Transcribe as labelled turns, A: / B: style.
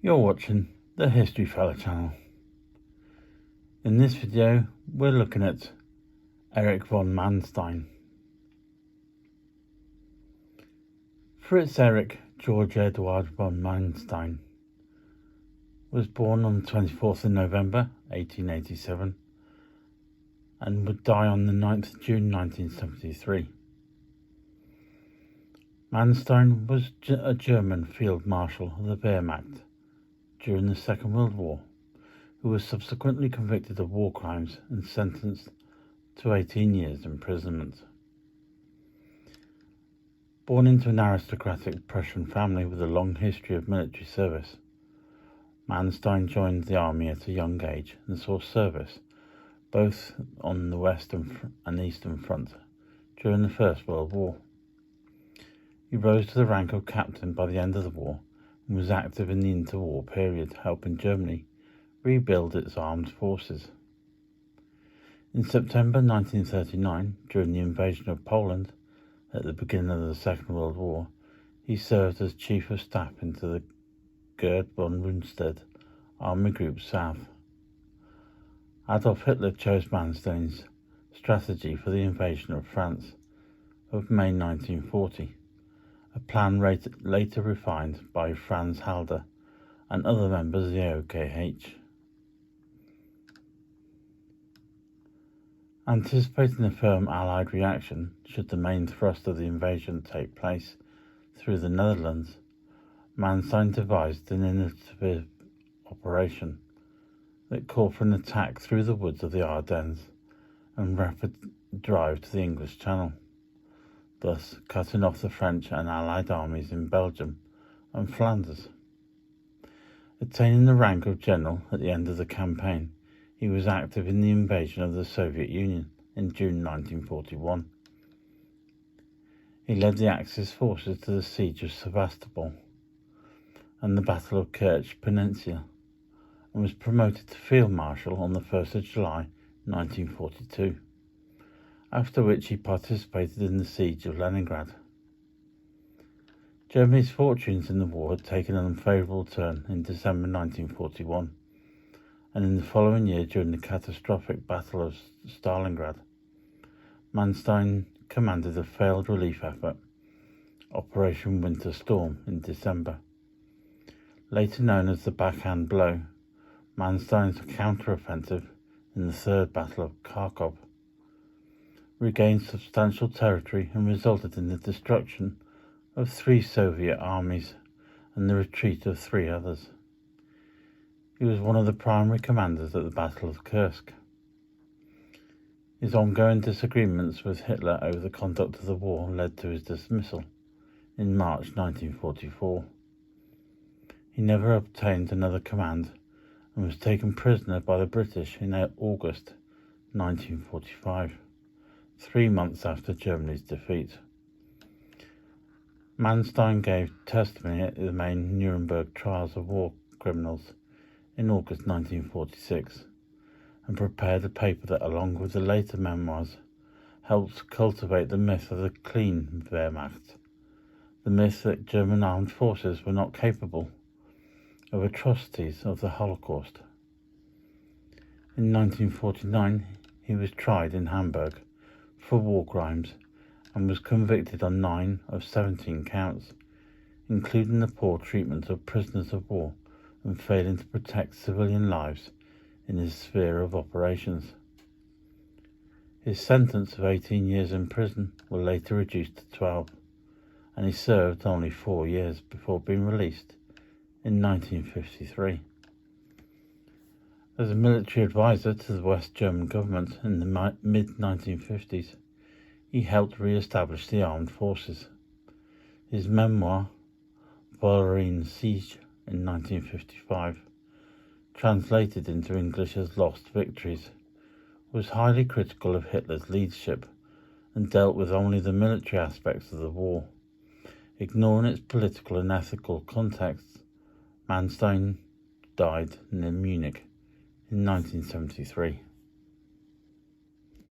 A: You're watching the History Fella channel. In this video, we're looking at Erich von Manstein. Fritz Erich George Eduard von Manstein was born on the 24th of November 1887 and would die on the 9th of June 1973. Manstein was a German field marshal of the Wehrmacht during the Second World War, who was subsequently convicted of war crimes and sentenced to 18 years imprisonment. Born into an aristocratic Prussian family with a long history of military service, Manstein joined the army at a young age and saw service both on the Western and Eastern Front during the First World War. He rose to the rank of captain by the end of the war and was active in the interwar period, helping Germany rebuild its armed forces. In September 1939, during the invasion of Poland at the beginning of the Second World War, he served as Chief of Staff into the Gerd von Rundstedt Army Group South. Adolf Hitler chose Manstein's strategy for the invasion of France of May 1940, a plan later refined by Franz Halder and other members of the OKH. Anticipating a firm Allied reaction should the main thrust of the invasion take place through the Netherlands, Manstein devised an innovative operation that called for an attack through the woods of the Ardennes and rapid drive to the English Channel, thus cutting off the French and Allied armies in Belgium and Flanders. Attaining the rank of general at the end of the campaign, he was active in the invasion of the Soviet Union in June 1941. He led the Axis forces to the siege of Sevastopol and the Battle of Kerch Peninsula, and was promoted to Field Marshal on the 1st of July 1942, after which he participated in the siege of Leningrad. Germany's fortunes in the war had taken an unfavourable turn in December 1941, and in the following year, during the catastrophic Battle of Stalingrad, Manstein commanded a failed relief effort, Operation Winter Storm, in December. Later known as the Backhand Blow, Manstein's counter-offensive in the Third Battle of Kharkov regained substantial territory and resulted in the destruction of 3 Soviet armies and the retreat of 3 others. He was one of the primary commanders at the Battle of Kursk. His ongoing disagreements with Hitler over the conduct of the war led to his dismissal in March 1944. He never obtained another command and was taken prisoner by the British in August 1945, 3 months after Germany's defeat. Manstein gave testimony at the main Nuremberg trials of war criminals in August 1946 and prepared a paper that, along with the later memoirs, helped cultivate the myth of the clean Wehrmacht, the myth that German armed forces were not capable of atrocities of the Holocaust. In 1949, he was tried in Hamburg for war crimes and was convicted on 9 of 17 counts, including the poor treatment of prisoners of war and failing to protect civilian lives in his sphere of operations. His sentence of 18 years in prison was later reduced to 12, and he served only 4 years before being released in 1953. As a military advisor to the West German government in the mid-1950s, he helped re-establish the armed forces. His memoir, Vollering Siege, in 1955, translated into English as Lost Victories, was highly critical of Hitler's leadership and dealt with only the military aspects of the war, ignoring its political and ethical contexts. Manstein died in Munich in 1973.